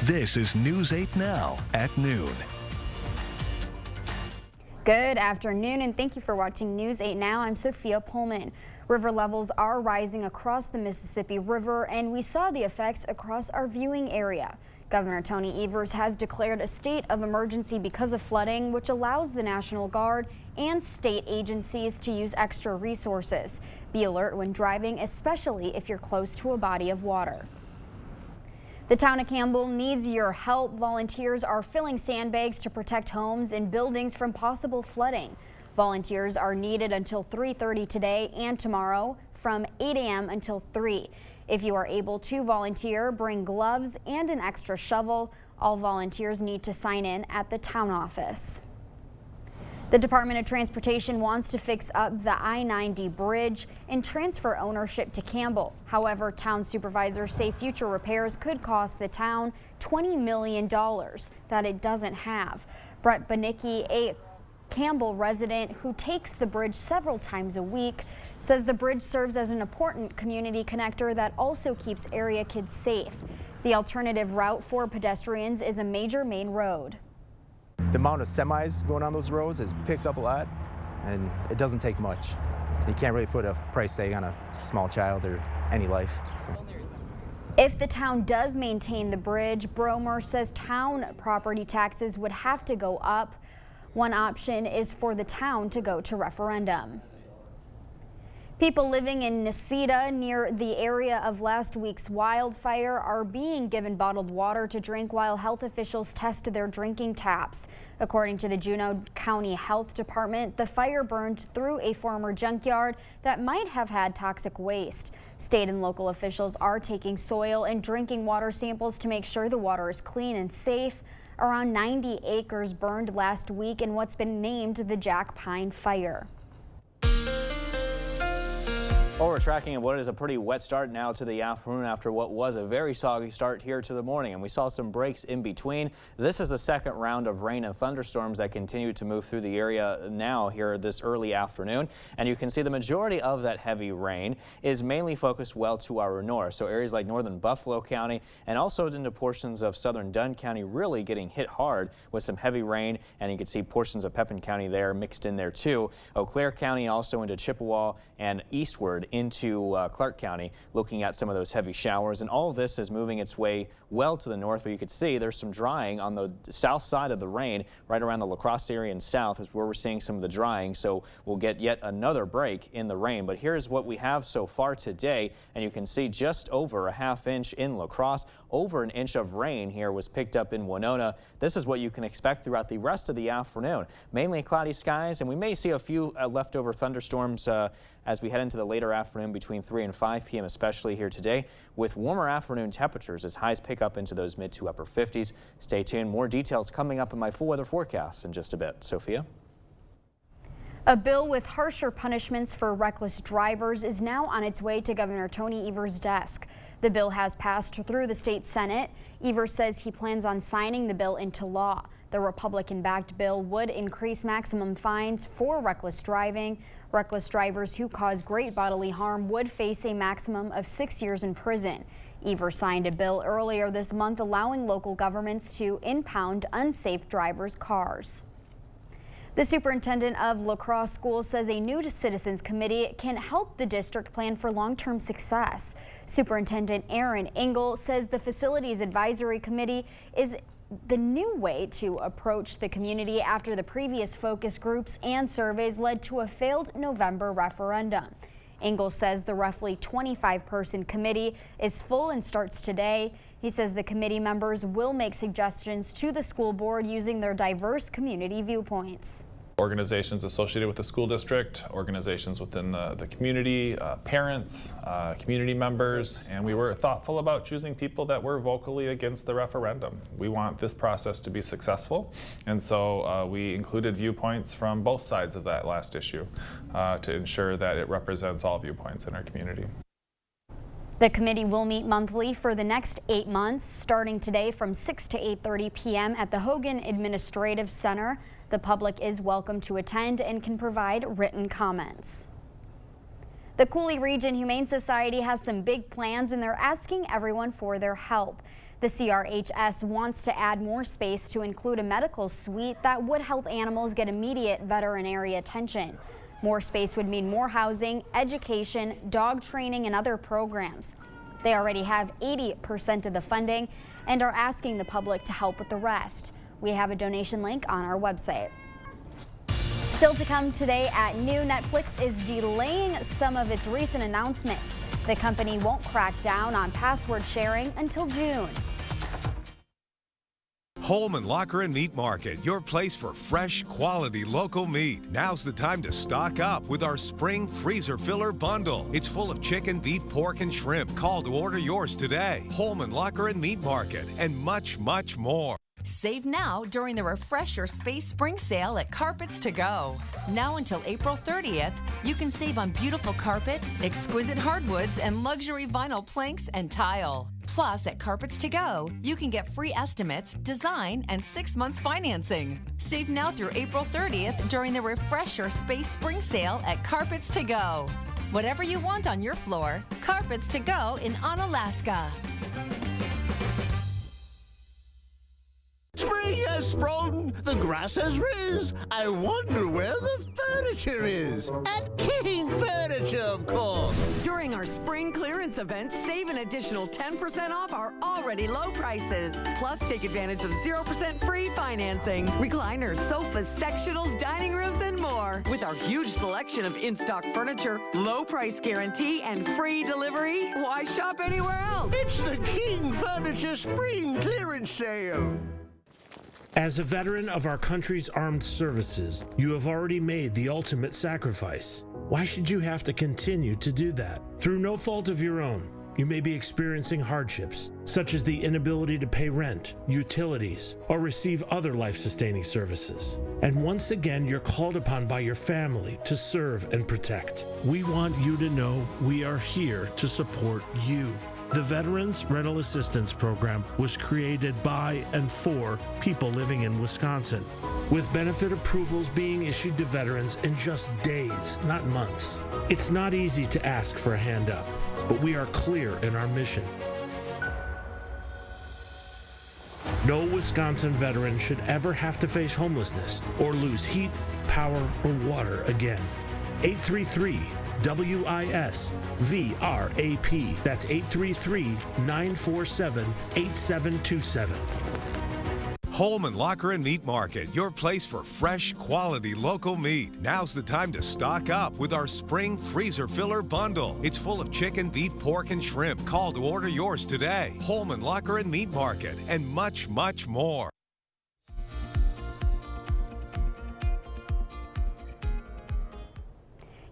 This is News 8 Now at noon. Good afternoon and thank you for watching News 8 Now. I'm Sophia Pullman. River levels are rising across the Mississippi River and we saw the effects across our viewing area. Governor Tony Evers has declared a state of emergency because of flooding, which allows the National Guard and state agencies to use extra resources. Be alert when driving, especially if you're close to a body of water. The town of Campbell needs your help. Volunteers are filling sandbags to protect homes and buildings from possible flooding. Volunteers are needed until 3:30 today and tomorrow from 8 a.m. until 3. If you are able to volunteer, bring gloves and an extra shovel. All volunteers need to sign in at the town office. The Department of Transportation wants to fix up the I-90 bridge and transfer ownership to Campbell. However, town supervisors say future repairs could cost the town $20 million that it doesn't have. Brett Banicki, a Campbell resident who takes the bridge several times a week, says the bridge serves as an important community connector that also keeps area kids safe. The alternative route for pedestrians is a major main road. The amount of semis going on those roads has picked up a lot, and it doesn't take much. You can't really put a price tag on a small child or any life. So. If the town does maintain the bridge, Bromer says town property taxes would have to go up. One option is for the town to go to referendum. People living in Necedah near the area of last week's wildfire are being given bottled water to drink while health officials test their drinking taps. According to the Juneau County Health Department, the fire burned through a former junkyard that might have had toxic waste. State and local officials are taking soil and drinking water samples to make sure the water is clean and safe. Around 90 acres burned last week in what's been named the Jack Pine Fire. Well, we're tracking what is a pretty wet start now to the afternoon after what was a very soggy start here to the morning, and we saw some breaks in between. This is the second round of rain and thunderstorms that continue to move through the area now here this early afternoon, and you can see the majority of that heavy rain is mainly focused well to our north, so areas like northern Buffalo County and also into portions of southern Dunn County really getting hit hard with some heavy rain, and you can see portions of Pepin County there mixed in there too. Eau Claire County also into Chippewa and eastward into Clark County, looking at some of those heavy showers, and all of this is moving its way well to the north, but you can see there's some drying on the south side of the rain right around the La Crosse area and south is where we're seeing some of the drying, so we'll get yet another break in the rain. But here's what we have so far today, and you can see just over a ½ inch in La Crosse. Over an inch of rain here was picked up in Winona. This is what you can expect throughout the rest of the afternoon. Mainly cloudy skies, and we may see a few leftover thunderstorms as we head into the later afternoon between 3 and 5 p.m. especially here today, with warmer afternoon temperatures as highs pick up into those mid to upper 50s. Stay tuned. More details coming up in my full weather forecast in just a bit. Sophia? A bill with harsher punishments for reckless drivers is now on its way to Governor Tony Evers' desk. The bill has passed through the state Senate. Evers says he plans on signing the bill into law. The Republican-backed bill would increase maximum fines for reckless driving. Reckless drivers who cause great bodily harm would face a maximum of 6 years in prison. Evers signed a bill earlier this month allowing local governments to impound unsafe drivers' cars. The superintendent of La Crosse Schools says a new Citizens Committee can help the district plan for long-term success. Superintendent Aaron Engel says the Facilities Advisory Committee is the new way to approach the community after the previous focus groups and surveys led to a failed November referendum. Engel says the roughly 25-person committee is full and starts today. He says the committee members will make suggestions to the school board using their diverse community viewpoints. Organizations associated with the school district, organizations within the community, parents, community members, and we were thoughtful about choosing people that were vocally against the referendum. We want this process to be successful, and so we included viewpoints from both sides of that last issue to ensure that it represents all viewpoints in our community. The committee will meet monthly for the next 8 months, starting today from 6 to 8:30 p.m. at the Hogan Administrative Center. The public is welcome to attend and can provide written comments. The Coulee Region Humane Society has some big plans and they're asking everyone for their help. The CRHS wants to add more space to include a medical suite that would help animals get immediate veterinary attention. More space would mean more housing, education, dog training, and other programs. They already have 80% of the funding and are asking the public to help with the rest. We have a donation link on our website. Still to come today at noon, Netflix is delaying some of its recent announcements. The company won't crack down on password sharing until June. Holman Locker and Meat Market, your place for fresh, quality local meat. Now's the time to stock up with our spring freezer filler bundle. It's full of chicken, beef, pork, and shrimp. Call to order yours today. Holman Locker and Meat Market, and much, much more. Save now during the Refresh Your Space Spring Sale at Carpets to Go. Now until April 30th, you can save on beautiful carpet, exquisite hardwoods, and luxury vinyl planks and tile. Plus, at Carpets to Go, you can get free estimates, design, and 6 months financing. Save now through April 30th during the Refresh Your Space Spring Sale at Carpets to Go. Whatever you want on your floor, Carpets to Go in Onalaska. Spring has sprung, the grass has riz. I wonder where the furniture is. At King Furniture, of course. During our spring clearance event, save an additional 10% off our already low prices. Plus, take advantage of 0% free financing, recliners, sofas, sectionals, dining rooms, and more. With our huge selection of in-stock furniture, low price guarantee, and free delivery, why shop anywhere else? It's the King Furniture Spring Clearance Sale. As a veteran of our country's armed services, you have already made the ultimate sacrifice. Why should you have to continue to do that? Through no fault of your own, you may be experiencing hardships, such as the inability to pay rent, utilities, or receive other life-sustaining services. And once again, you're called upon by your family to serve and protect. We want you to know we are here to support you. The Veterans Rental Assistance Program was created by and for people living in Wisconsin, with benefit approvals being issued to veterans in just days, not months. It's not easy to ask for a hand up, but we are clear in our mission. No Wisconsin veteran should ever have to face homelessness or lose heat, power, or water again. 833-WIS-VRAP. That's 833-947-8727. Holman Locker and Meat Market, your place for fresh, quality local meat. Now's the time to stock up with our spring freezer filler bundle. It's full of chicken, beef, pork, and shrimp. Call to order yours today. Holman Locker and Meat Market, and much, much more.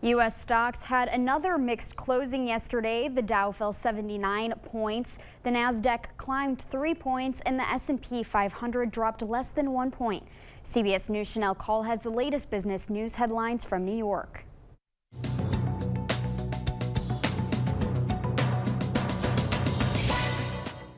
U.S. stocks had another mixed closing yesterday. The Dow fell 79 points, the Nasdaq climbed 3 points, and the S&P 500 dropped less than 1 point. CBS News' Chanel Call has the latest business news headlines from New York.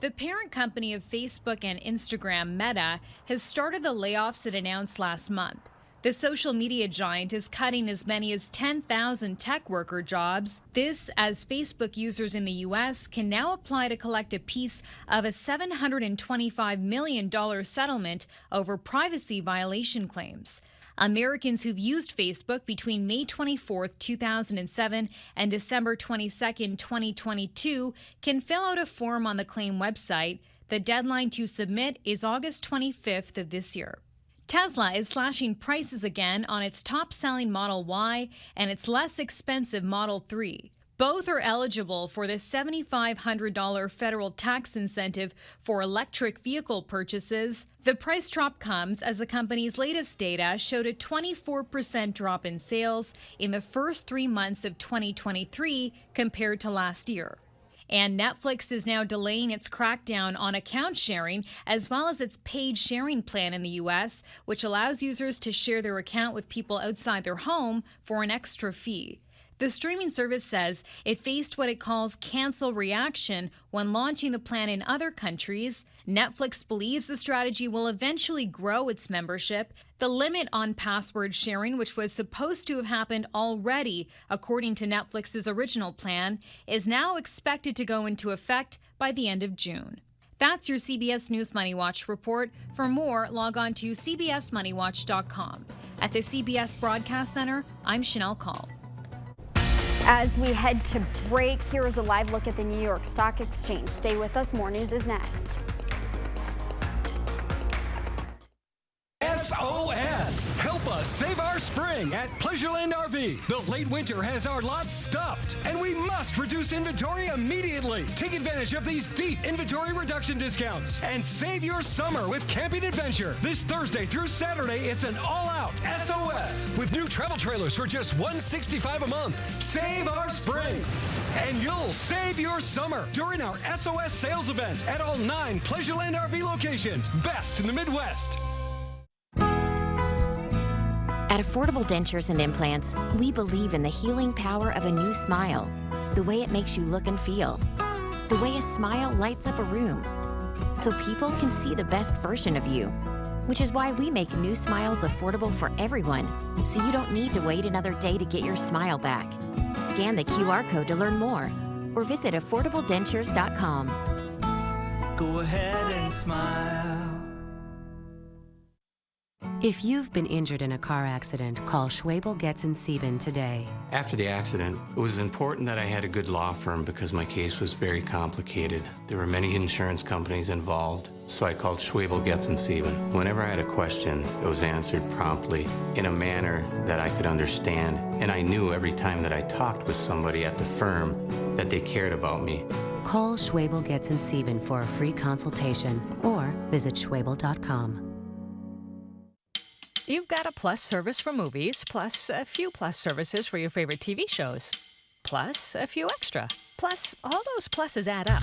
The parent company of Facebook and Instagram, Meta, has started the layoffs it announced last month. The social media giant is cutting as many as 10,000 tech worker jobs. This, as Facebook users in the U.S. can now apply to collect a piece of a $725 million settlement over privacy violation claims. Americans who've used Facebook between May 24, 2007 and December 22, 2022 can fill out a form on the claim website. The deadline to submit is August 25th of this year. Tesla is slashing prices again on its top-selling Model Y and its less expensive Model 3. Both are eligible for the $7,500 federal tax incentive for electric vehicle purchases. The price drop comes as the company's latest data showed a 24% drop in sales in the first 3 months of 2023 compared to last year. And Netflix is now delaying its crackdown on account sharing, as well as its paid sharing plan in the U.S., which allows users to share their account with people outside their home for an extra fee. The streaming service says it faced what it calls cancel reaction when launching the plan in other countries. Netflix believes the strategy will eventually grow its membership. The limit on password sharing, which was supposed to have happened already, according to Netflix's original plan, is now expected to go into effect by the end of June. That's your CBS News Money Watch report. For more, log on to cbsmoneywatch.com. At the CBS Broadcast Center, I'm Chanel Call. As we head to break, here is a live look at the New York Stock Exchange. Stay with us. More news is next. SOS! Help us save our spring at Pleasureland RV. The late winter has our lots stuffed, and we must reduce inventory immediately. Take advantage of these deep inventory reduction discounts and save your summer with Camping Adventure. This Thursday through Saturday, it's an all-out SOS with new travel trailers for just $165 a month. Save our spring, and you'll save your summer during our SOS sales event at all 9 Pleasureland RV locations, best in the Midwest. At Affordable Dentures and Implants, we believe in the healing power of a new smile, the way it makes you look and feel, the way a smile lights up a room, so people can see the best version of you, which is why we make new smiles affordable for everyone, so you don't need to wait another day to get your smile back. Scan the QR code to learn more, or visit affordabledentures.com. Go ahead and smile. If you've been injured in a car accident, call Schwabel, Getz & Sieben today. After the accident, it was important that I had a good law firm because my case was very complicated. There were many insurance companies involved, so I called Schwabel, Getz & Sieben. Whenever I had a question, it was answered promptly in a manner that I could understand, and I knew every time that I talked with somebody at the firm that they cared about me. Call Schwabel, Getz & Sieben for a free consultation or visit schwabel.com. You've got a Plus service for movies, plus a few Plus services for your favorite TV shows, plus a few extra. Plus, all those pluses add up.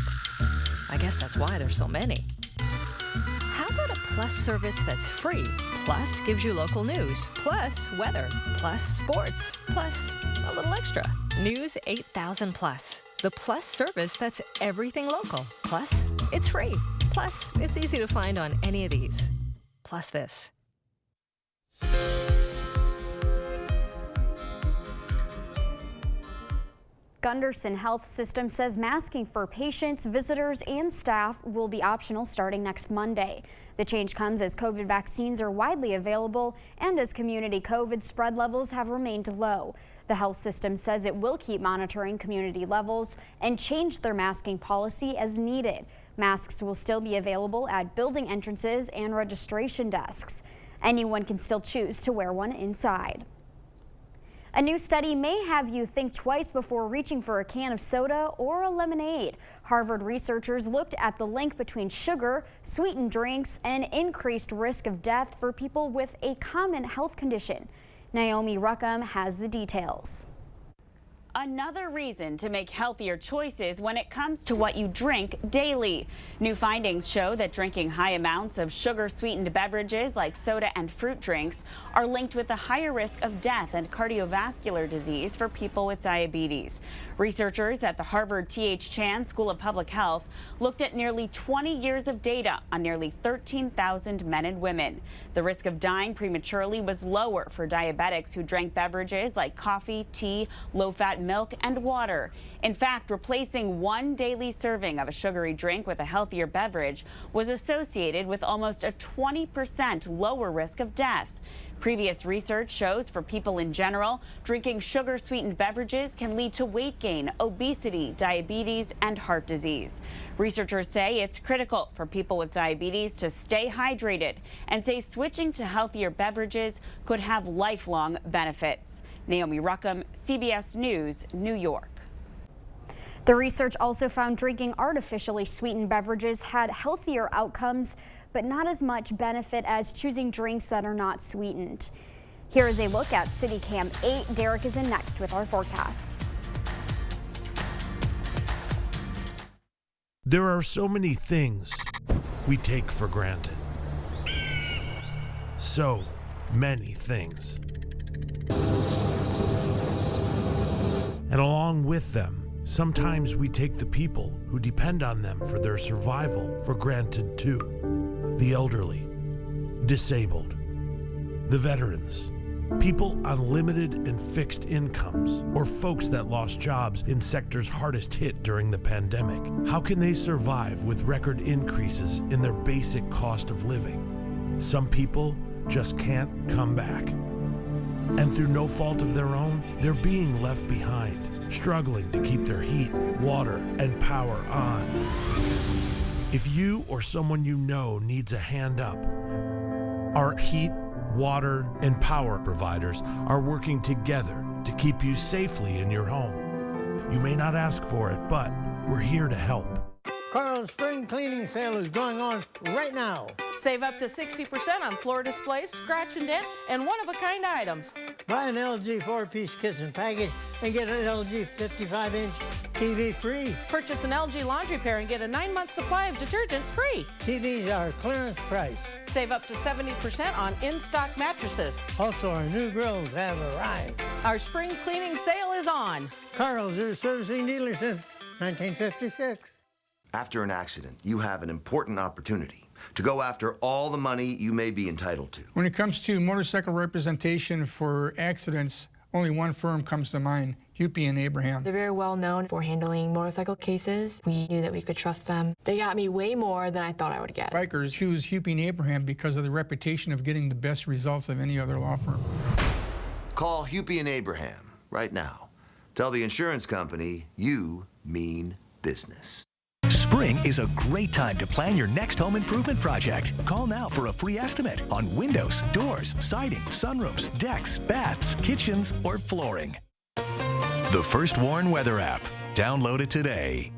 I guess that's why there's so many. How about a Plus service that's free, plus gives you local news, plus weather, plus sports, plus a little extra? News 8000 Plus, the Plus service that's everything local. Plus, it's free. Plus, it's easy to find on any of these. Plus this. Gunderson Health System says masking for patients, visitors, and staff will be optional starting next Monday. The change comes as COVID vaccines are widely available and as community COVID spread levels have remained low. The health system says it will keep monitoring community levels and change their masking policy as needed. Masks will still be available at building entrances and registration desks. Anyone can still choose to wear one inside. A new study may have you think twice before reaching for a can of soda or a lemonade. Harvard researchers looked at the link between sugar, sweetened drinks, and increased risk of death for people with a common health condition. Naomi Ruckham has the details. Another reason to make healthier choices when it comes to what you drink daily. New findings show that drinking high amounts of sugar-sweetened beverages like soda and fruit drinks are linked with a higher risk of death and cardiovascular disease for people with diabetes. Researchers at the Harvard T.H. Chan School of Public Health looked at nearly 20 years of data on nearly 13,000 men and women. The risk of dying prematurely was lower for diabetics who drank beverages like coffee, tea, low-fat milk, and water. In fact, replacing one daily serving of a sugary drink with a healthier beverage was associated with almost a 20% lower risk of death. Previous research shows for people in general, drinking sugar-sweetened beverages can lead to weight gain, obesity, diabetes, and heart disease. Researchers say it's critical for people with diabetes to stay hydrated and say switching to healthier beverages could have lifelong benefits. Naomi Ruckham, CBS News, New York. The research also found drinking artificially sweetened beverages had healthier outcomes, but not as much benefit as choosing drinks that are not sweetened. Here is a look at CityCam 8. Derek is in next with our forecast. There are so many things we take for granted. So many things. And along with them, sometimes we take the people who depend on them for their survival for granted too. The elderly, disabled, the veterans, People on limited and fixed incomes, or folks that lost jobs in sectors hardest hit during the pandemic. How can they survive with record increases in their basic cost of living? Some people just can't come back. And through no fault of their own, they're being left behind, struggling to keep their heat, water, and power on. If you or someone you know needs a hand up, our heat, water, and power providers are working together to keep you safely in your home. You may not ask for it, but we're here to help. Carl's spring cleaning sale is going on right now. Save up to 60% on floor displays, scratch and dent, and one-of-a-kind items. Buy an LG 4-piece kitchen package and get an LG 55-inch TV free. Purchase an LG laundry pair and get a 9-month supply of detergent free. TVs are clearance price. Save up to 70% on in-stock mattresses. Also, our new grills have arrived. Our spring cleaning sale is on. Carl's, your servicing dealer since 1956. After an accident, you have an important opportunity to go after all the money you may be entitled to. When it comes to motorcycle representation for accidents, only one firm comes to mind, Hupy and Abraham. They're very well known for handling motorcycle cases. We knew that we could trust them. They got me way more than I thought I would get. Bikers choose Hupy and Abraham because of the reputation of getting the best results of any other law firm. Call Hupy and Abraham right now. Tell the insurance company you mean business. Spring is a great time to plan your next home improvement project. Call now for a free estimate on windows, doors, siding, sunrooms, decks, baths, kitchens, or flooring. The First Warn Weather app. Download it today.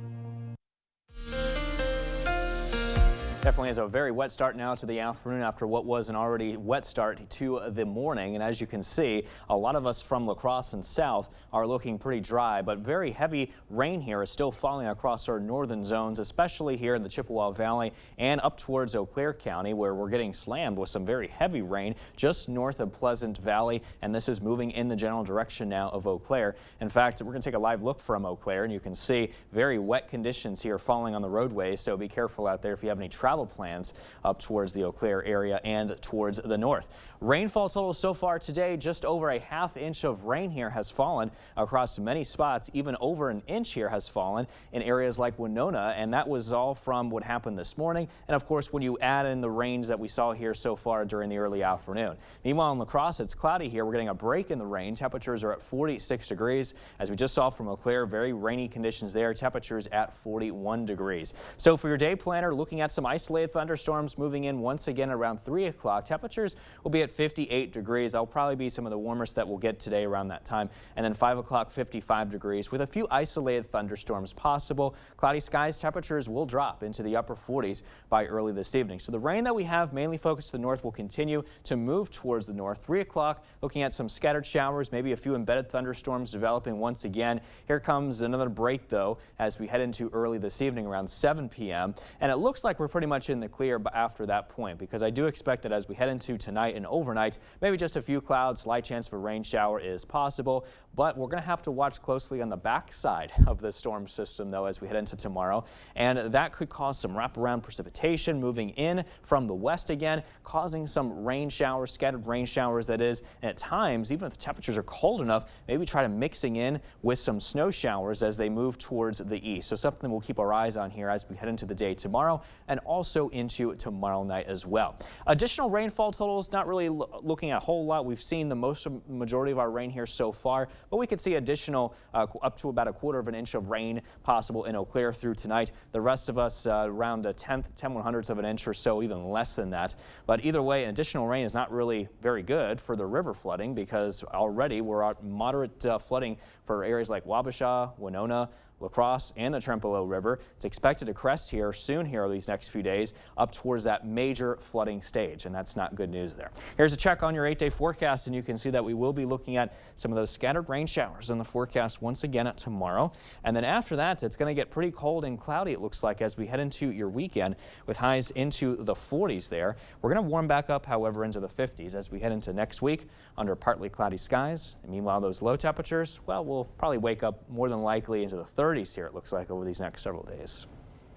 Definitely is a very wet start now to the afternoon after what was an already wet start to the morning. And as you can see, a lot of us from La Crosse and south are looking pretty dry, but very heavy rain here is still falling across our northern zones, especially here in the Chippewa Valley and up towards Eau Claire County, where we're getting slammed with some very heavy rain just north of Pleasant Valley. And this is moving in the general direction now of Eau Claire. In fact, we're going to take a live look from Eau Claire, and you can see very wet conditions here falling on the roadways. So be careful out there if you have any travel plans up towards the Eau Claire area and towards the north. Rainfall total so far today, just over a ½ inch of rain here has fallen across many spots. Even over an inch here has fallen in areas like Winona, and that was all from what happened this morning. And of course, when you add in the range that we saw here so far during the early afternoon. Meanwhile, in La Crosse, it's cloudy here. We're getting a break in the rain. Temperatures are at 46 degrees. As we just saw from Eau Claire, very rainy conditions there. Temperatures at 41 degrees. So for your day planner, looking at some isolated thunderstorms moving in once again around 3 o'clock. Temperatures will be at 58 degrees. That'll probably be some of the warmest that we'll get today around that time. And then 5 o'clock, 55 degrees with a few isolated thunderstorms possible. Cloudy skies, temperatures will drop into the upper 40s by early this evening. So the rain that we have mainly focused to the north will continue to move towards the north. 3 o'clock, looking at some scattered showers, maybe a few embedded thunderstorms developing once again. Here comes another break though as we head into early this evening around 7 p.m. And it looks like we're pretty much in the clear after that point, because I do expect that as we head into tonight and overnight, maybe just a few clouds, slight chance of a rain shower is possible, but we're going to have to watch closely on the backside of the storm system though as we head into tomorrow, and that could cause some wraparound precipitation moving in from the west again, causing some rain showers, scattered rain showers that is, and at times, even if the temperatures are cold enough, maybe try to mixing in with some snow showers as they move towards the east. So something we'll keep our eyes on here as we head into the day tomorrow and also into tomorrow night as well. Additional rainfall totals, not really looking at a whole lot. We've seen the majority of our rain here so far, but we could see additional up to about a quarter of an inch of rain possible in Eau Claire through tonight. The rest of us around a 10/100ths of an inch or so, even less than that. But either way, additional rain is not really very good for the river flooding, because already we're at moderate flooding for areas like Wabasha, Winona, La Crosse, and the Trempealeau River. It's expected to crest here soon here these next few days up towards that major flooding stage, and that's not good news there. Here's a check on your 8-day forecast, and you can see that we will be looking at some of those scattered rain showers in the forecast once again at tomorrow. And then after that, it's going to get pretty cold and cloudy, it looks like, as we head into your weekend with highs into the 40s there. We're going to warm back up, however, into the 50s as we head into next week under partly cloudy skies. And meanwhile, those low temperatures, well, we'll probably wake up more than likely into the 30s here, it looks like, over these next several days.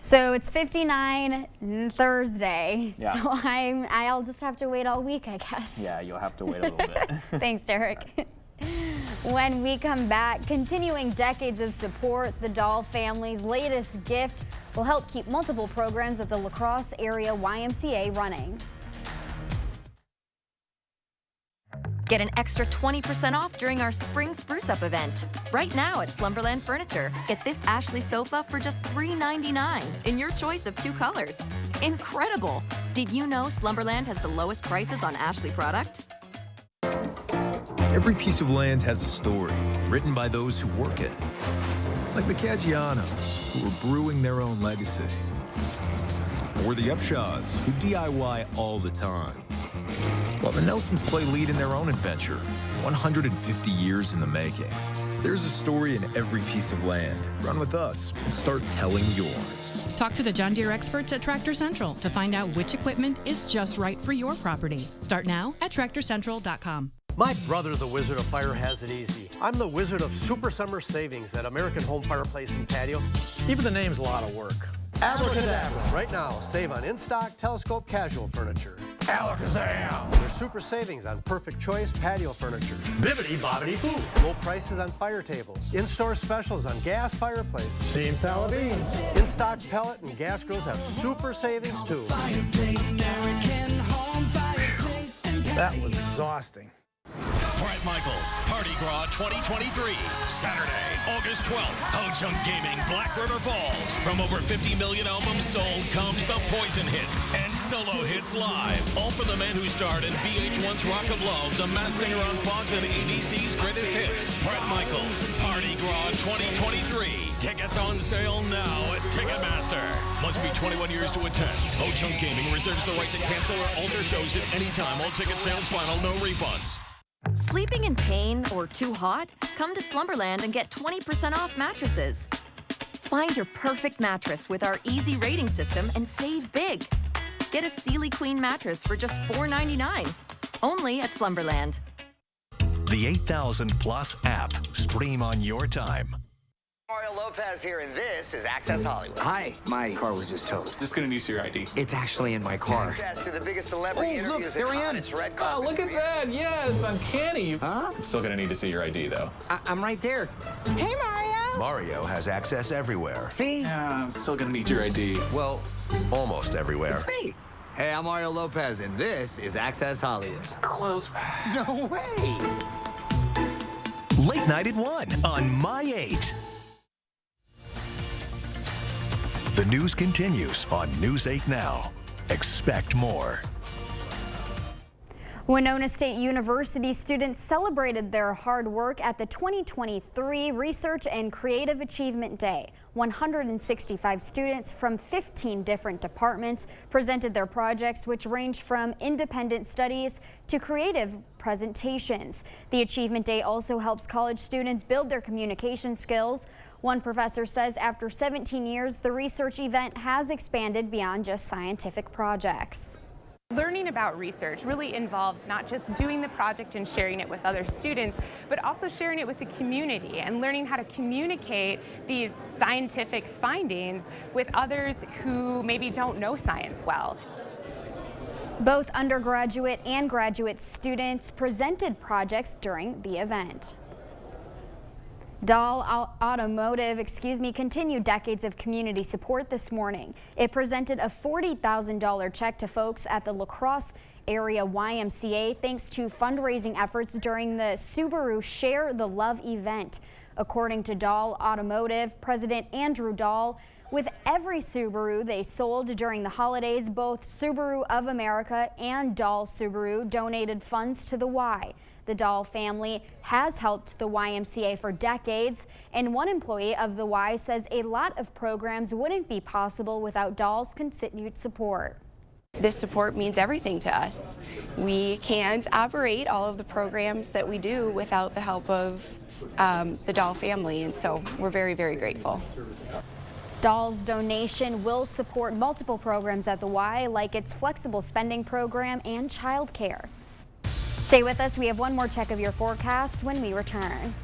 So it's 59 Thursday, Yeah. so I'll just have to wait all week, I guess. Yeah, you'll have to wait a little bit. Thanks, Derek. When we come back, continuing decades of support, the Dahl family's latest gift will help keep multiple programs at the La Crosse area YMCA running. Get an extra 20% off during our Spring Spruce Up event. Right now at Slumberland Furniture, get this Ashley sofa for just $3.99 in your choice of 2 colors. Incredible! Did you know Slumberland has the lowest prices on Ashley product? Every piece of land has a story written by those who work it. Like the Caggianos, who are brewing their own legacy. Or the Upshaws, who DIY all the time. While the Nelsons play lead in their own adventure, 150 years in the making. There's a story in every piece of land. Run with us and start telling yours. Talk to the John Deere experts at Tractor Central to find out which equipment is just right for your property. Start now at TractorCentral.com. My brother, the Wizard of Fire, has it easy. I'm the Wizard of Super Summer Savings at American Home Fireplace and Patio. Even the name's a lot of work. Abracadabra. Right now, save on in-stock telescope casual furniture. Alakazam! There's super savings on Perfect Choice patio furniture. Bibbidi bobbidi boo! Low prices on fire tables. In-store specials on gas fireplaces. Steam salad beans. In-stock pellet and gas grills have super savings too. That was exhausting. Bret Michaels Party Gras 2023, Saturday, August 12th, Ho-Chunk Gaming, Black River Falls. From over 50 million albums sold comes the Poison Hits and Solo Hits Live. All for the man who starred in VH1's Rock of Love, The Masked Singer on Fox, and ABC's Greatest Hits. Bret Michaels Party Gras 2023. Tickets on sale now at Ticketmaster. Must be 21 years to attend. Ho-Chunk Gaming reserves the right to cancel or alter shows at any time. All ticket sales final, no refunds. Sleeping in pain or too hot? Come to Slumberland and get 20% off mattresses. Find your perfect mattress with our easy rating system and save big. Get a Sealy Queen mattress for just $4.99. Only at Slumberland. The 8000 Plus app. Stream on your time. Mario Lopez here, and this is Access Hollywood. Hi, my car was just towed. Just gonna need your ID. It's actually in my car. Access to the biggest celebrity interviews there and I am. hottest red carpet. look at that. Yeah, it's uncanny. Huh? I'm still gonna need to see your ID, though. I'm right there. Hey, Mario! Mario has access everywhere. See? Yeah, I'm still gonna need your ID. Well, almost everywhere. It's me. Hey, I'm Mario Lopez, and this is Access Hollywood. Close. No way. Late Night at 1 on My 8. The news continues on News 8 Now. Expect more. Winona State University students celebrated their hard work at the 2023 Research and Creative Achievement Day. 165 students from 15 different departments presented their projects, which ranged from independent studies to creative presentations. The Achievement Day also helps college students build their communication skills. One professor says after 17 years, the research event has expanded beyond just scientific projects. Learning about research really involves not just doing the project and sharing it with other students, but also sharing it with the community and learning how to communicate these scientific findings with others who maybe don't know science well. Both undergraduate and graduate students presented projects during the event. Dahl Automotive, continued decades of community support this morning. It presented a $40,000 check to folks at the La Crosse area YMCA thanks to fundraising efforts during the Subaru Share the Love event. According to Dahl Automotive President Andrew Dahl, with every Subaru they sold during the holidays, both Subaru of America and Dahl Subaru donated funds to the Y. The Dahl family has helped the YMCA for decades, and one employee of the Y says a lot of programs wouldn't be possible without Dahl's continued support. This support means everything to us. We can't operate all of the programs that we do without the help of the Dahl family, and so we're very, very grateful. Dahl's donation will support multiple programs at the Y, like its flexible spending program and child care. Stay with us. We have one more check of your forecast when we return.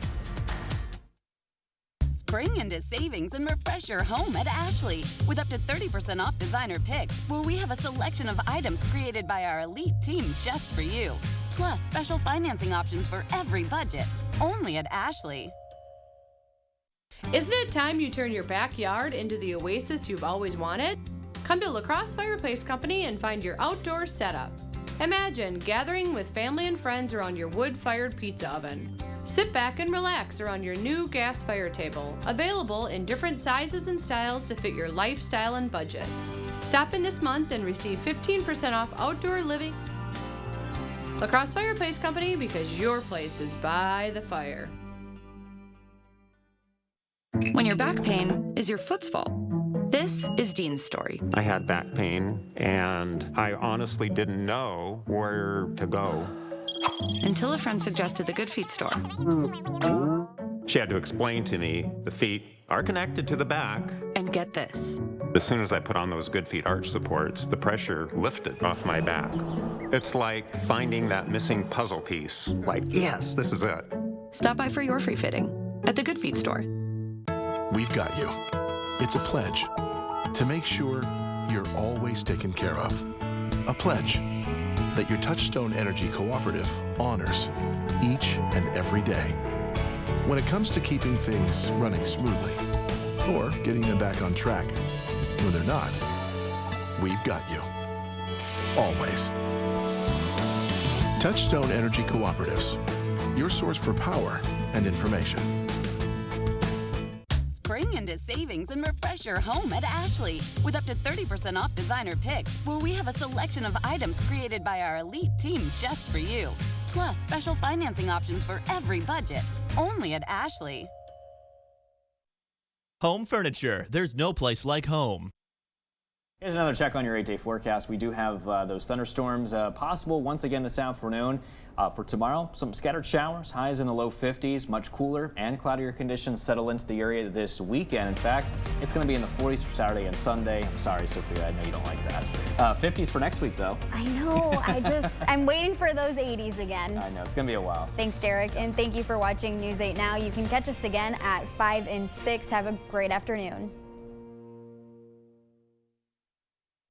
Spring into savings and refresh your home at Ashley with up to 30% off designer picks, where we have a selection of items created by our elite team just for you. Plus, special financing options for every budget, only at Ashley. Isn't it time you turn your backyard into the oasis you've always wanted? Come to La Crosse Fireplace Company and find your outdoor setup. Imagine gathering with family and friends around your wood-fired pizza oven. Sit back and relax around your new gas fire table, available in different sizes and styles to fit your lifestyle and budget. Stop in this month and receive 15% off outdoor living. La Crosse Fireplace Company, because your place is by the fire. When your back pain is your foot's fault. This is Dean's story. I had back pain, and I honestly didn't know where to go. Until a friend suggested the Good Feet store. She had to explain to me the feet are connected to the back. And get this. As soon as I put on those Good Feet arch supports, the pressure lifted off my back. It's like finding that missing puzzle piece. Like, yes, this is it. Stop by for your free fitting at the Good Feet store. We've got you. It's a pledge to make sure you're always taken care of. A pledge that your Touchstone Energy Cooperative honors each and every day. When it comes to keeping things running smoothly or getting them back on track when they're not, we've got you. Always. Touchstone Energy Cooperatives, your source for power and information. Spring into savings and refresh your home at Ashley with up to 30% off designer picks, where we have a selection of items created by our elite team just for you. Plus, special financing options for every budget, only at Ashley. Home furniture. There's no place like home. Here's another check on your 8-day forecast. We do have those thunderstorms possible once again this afternoon. For tomorrow, some scattered showers, highs in the low 50s, much cooler and cloudier conditions settle into the area this weekend. In fact, it's going to be in the 40s for Saturday and Sunday. I'm sorry, Sophia, I know you don't like that. 50s for next week, though. I know. I'm waiting for those 80s again. I know. It's going to be a while. Thanks, Derek. And thank you for watching News 8 Now. You can catch us again at 5 and 6. Have a great afternoon.